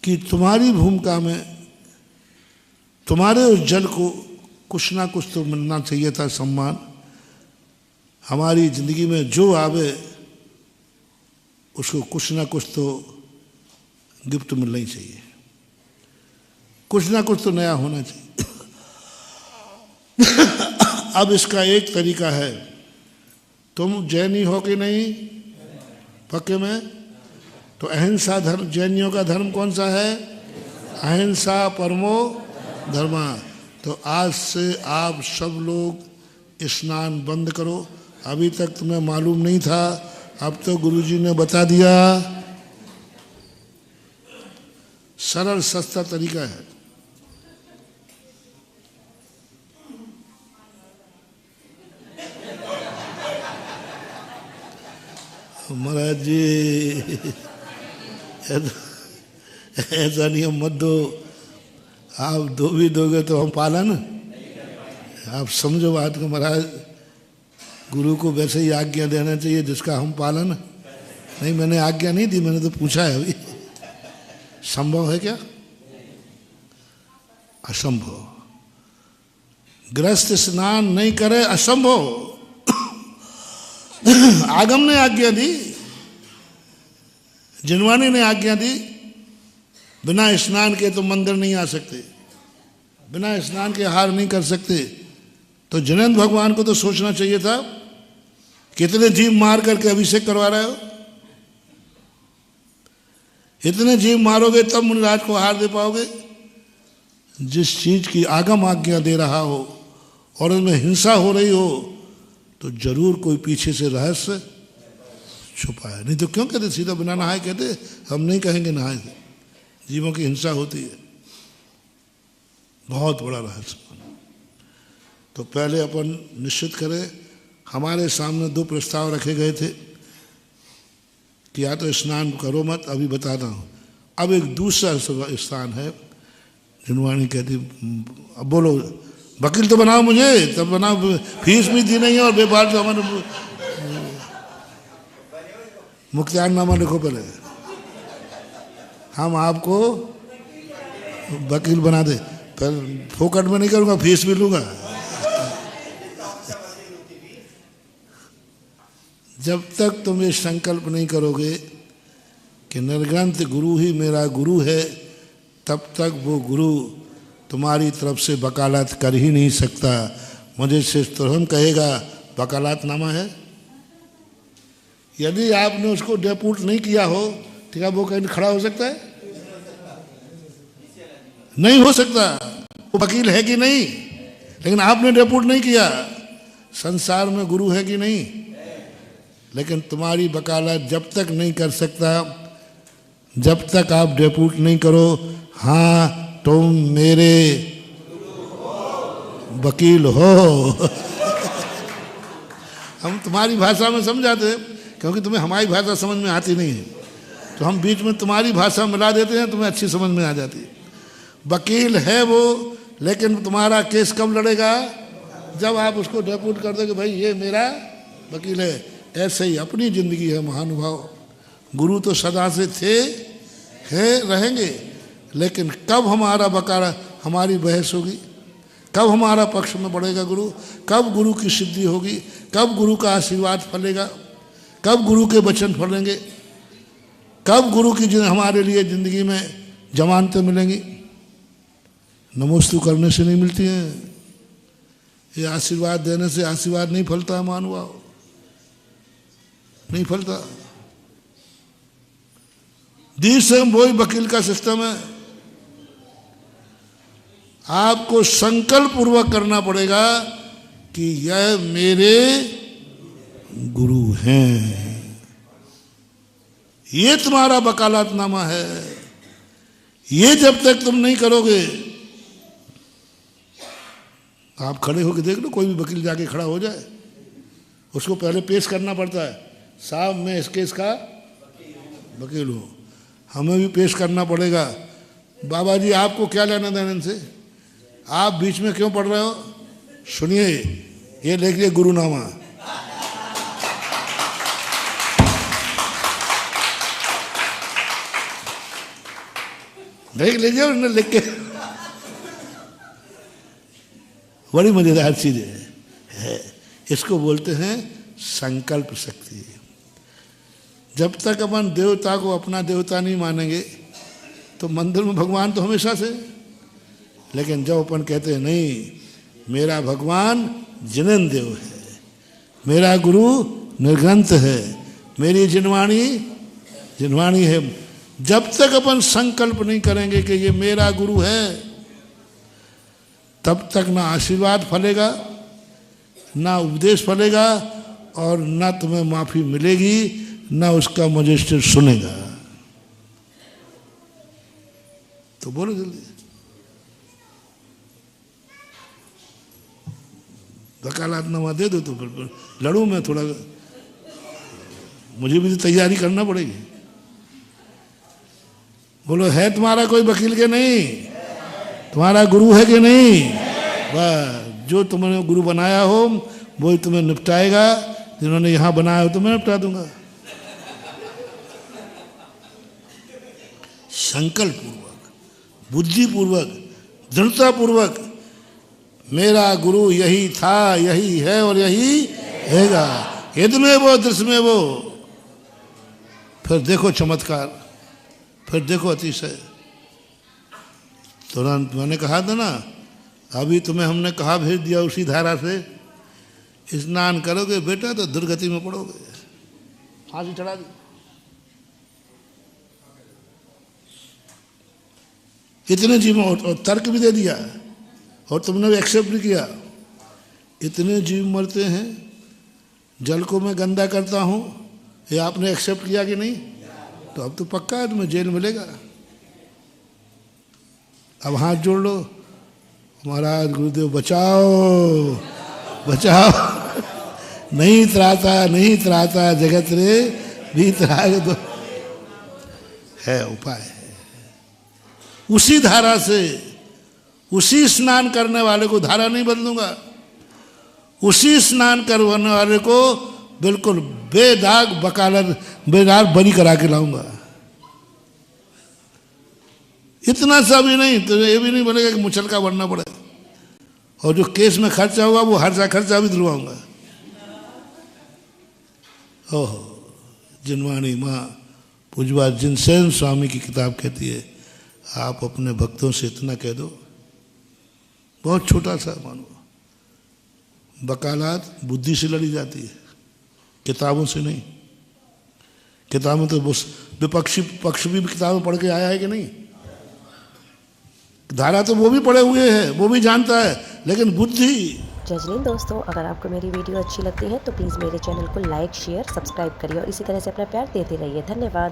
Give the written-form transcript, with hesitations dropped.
कि तुम्हारी भूमिका में तुम्हारे उस जल को कुछ ना कुछ तो मिलना चाहिए था, सम्मान। हमारी ज़िंदगी में जो आवे उसको कुछ ना कुछ तो गिफ्ट मिलना ही चाहिए, कुछ ना कुछ तो नया होना चाहिए। अब इसका एक तरीका है, तुम जैनी हो कि नहीं पक्के में? तो अहिंसा धर्म, जैनियों का धर्म कौन सा है? अहिंसा परमो धर्मा। तो आज से आप सब लोग स्नान बंद करो। अभी तक तुम्हें मालूम नहीं था, अब तो गुरुजी ने बता दिया। सरल सस्ता तरीका है। महाराज जी ऐसा नियम मत दो, आप दो भी दोगे तो हम पालन। आप समझो बात को महाराज, गुरु को वैसे ही आज्ञा देना चाहिए जिसका हम पालन। नहीं, मैंने आज्ञा नहीं दी, मैंने तो पूछा है अभी। संभव है क्या? असंभव। गृहस्थ स्नान नहीं करे, असंभव। आगम ने आज्ञा दी, जिनवानी ने आज्ञा दी, बिना स्नान के तो मंदिर नहीं आ सकते, बिना स्नान के आहार नहीं कर सकते। तो जिनेंद्र भगवान को तो सोचना चाहिए था, कितने जीव मार करके अभिषेक करवा रहे हो? इतने जीव मारोगे तब मुनिराज को आहार दे पाओगे? जिस चीज की आगम आज्ञा दे रहा हो और उसमें हिंसा हो रही हो तो जरूर कोई पीछे से रहस्य छुपा है। नहीं तो क्यों कहते सीधा बिना नहाए कहते? हम नहीं कहेंगे नहाए से, जीवों की हिंसा होती है, बहुत बड़ा रहस्य। तो पहले अपन निश्चित करें। हमारे सामने दो प्रस्ताव रखे गए थे कि या तो स्नान करो मत, अभी बताता हूँ। अब एक दूसरा स्थान है, जिनवाणी कहती अब बोलो वकील तो बनाओ मुझे, तब बनाओ, फीस भी दी नहीं है और बेफालतू तो हमारे मुख्तारनामा लिखो पहले, हम आपको वकील बना दे। पर फोकट में नहीं करूँगा, फीस भी लूँगा। जब तक तुम ये संकल्प नहीं करोगे कि निर्ग्रंथ गुरु ही मेरा गुरु है, तब तक वो गुरु तुम्हारी तरफ से वकालत कर ही नहीं सकता। मुझे से तुरंत कहेगा वकालतनामा है। यदि आपने उसको डेपुट नहीं किया हो, ठीक है, वो कहीं खड़ा हो सकता है? नहीं हो सकता। वो वकील है कि नहीं? लेकिन आपने डेपुट नहीं किया। संसार में गुरु है कि नहीं? लेकिन तुम्हारी वकालत जब तक नहीं कर सकता, जब तक आप डेपुट नहीं करो, हाँ तुम मेरे वकील हो। हम तुम्हारी भाषा में समझाते हैं, क्योंकि तुम्हें हमारी भाषा समझ में आती नहीं है, तो हम बीच में तुम्हारी भाषा मिला देते हैं, तुम्हें अच्छी समझ में आ जाती है। वकील है वो, लेकिन तुम्हारा केस कब लड़ेगा? जब आप उसको डेपुट कर दो कि भाई ये मेरा वकील है। ऐसे ही अपनी जिंदगी है महानुभाव। गुरु तो सदा से थे, हैं, रहेंगे, लेकिन कब हमारा वकालत, हमारी बहस होगी, कब हमारा पक्ष में बढ़ेगा गुरु, कब गुरु की सिद्धि होगी, कब गुरु का आशीर्वाद फलेगा, कब गुरु के वचन फलेंगे, कब गुरु की हमारे लिए जिंदगी में जमानतें मिलेंगी। नमोस्तु करने से नहीं मिलती हैं, ये आशीर्वाद देने से आशीर्वाद नहीं फलता है महानुभाव, नहीं फलता। दूसरे वही वकील का सिस्टम है। आपको संकल्प पूर्वक करना पड़ेगा कि यह मेरे गुरु हैं, ये तुम्हारा वकालतनामा है। ये जब तक तुम नहीं करोगे, आप खड़े होकर देख लो, कोई भी वकील जाके खड़ा हो जाए, उसको पहले पेश करना पड़ता है, साहब मैं इस केस का वकील हूँ। हमें भी पेश करना पड़ेगा, बाबा जी आपको क्या लेना देना इनसे, आप बीच में क्यों पढ़ रहे हो? सुनिए, ये लिखिए गुरुनामा। देख लीजिए उन्होंने लिख के, बड़ी मजेदार चीज है। इसको बोलते हैं संकल्प शक्ति। जब तक अपन देवता को अपना देवता नहीं मानेंगे तो मंदिर में भगवान तो हमेशा से, लेकिन जब अपन कहते हैं नहीं, मेरा भगवान जिनेन्द्र देव है, मेरा गुरु निर्ग्रंथ है, मेरी जिनवाणी है, जब तक अपन संकल्प नहीं करेंगे कि ये मेरा गुरु है, तब तक ना आशीर्वाद फलेगा, ना उपदेश फलेगा, और ना तुम्हें माफी मिलेगी, ना उसका मजिस्ट्रेट सुनेगा। तो बोलो जल्दी। वकालतनामा दे दो तो फिर लड़ूं मैं थोड़ा, मुझे भी तो तैयारी करना पड़ेगी। बोलो, है तुम्हारा कोई वकील के नहीं? तुम्हारा गुरु है कि नहीं? बस जो तुमने गुरु बनाया हो वही तुम्हें निपटाएगा, जिन्होंने यहां बनाया हो तो मैं निपटा दूंगा। संकल्प पूर्वक, बुद्धि पूर्वक, दृढ़ता पूर्वक, मेरा गुरु यही था, यही है और यही रहेगा, यदि वो दृश्य में वो। फिर देखो चमत्कार, फिर देखो अतिशय। तुरंत मैंने कहा था ना, अभी तुम्हें हमने कहा भेज दिया उसी धारा से, स्नान करोगे बेटा तो दुर्गति में पड़ोगे, फांसी चढ़ा दी। इतने जीव, और तर्क भी दे दिया, और तुमने भी एक्सेप्ट भी किया। इतने जीव मरते हैं, जल को मैं गंदा करता हूं, ये आपने एक्सेप्ट किया कि नहीं? तो अब तो पक्का है तुम्हें जेल मिलेगा। अब हाथ जोड़ लो, महाराज गुरुदेव बचाओ बचाओ, नहीं त्राता जगत रे भी त्राग दो, है उपाय है। उसी धारा से, उसी स्नान करने वाले को, धारा नहीं बदलूंगा, उसी स्नान करवाने वाले को बिल्कुल बेदाग वकालत, बेदाग बरी करा के लाऊंगा। इतना सा भी नहीं तो ये भी नहीं बनेगा कि मुचलका बनना पड़े, और जो केस में खर्चा होगा वो हर खर्चा भी दिलवाऊंगा। ओहो, जिनवाणी माँ पूजवा जिनसेन स्वामी की किताब कहती है, आप अपने भक्तों से इतना कह दो, बहुत छोटा सा मानो, वकालत बुद्धि से लड़ी जाती है, किताबों से नहीं। किताबों तो विपक्षी पक्ष भी किताबें पढ़ के आया है कि नहीं? धारा तो वो भी पढ़े हुए हैं, वो भी जानता है, लेकिन बुद्धि। जय हिंद दोस्तों, अगर आपको मेरी वीडियो अच्छी लगती है तो प्लीज़ मेरे चैनल को लाइक, शेयर, सब्सक्राइब करिए और इसी तरह से अपना प्यार देते रहिए। धन्यवाद।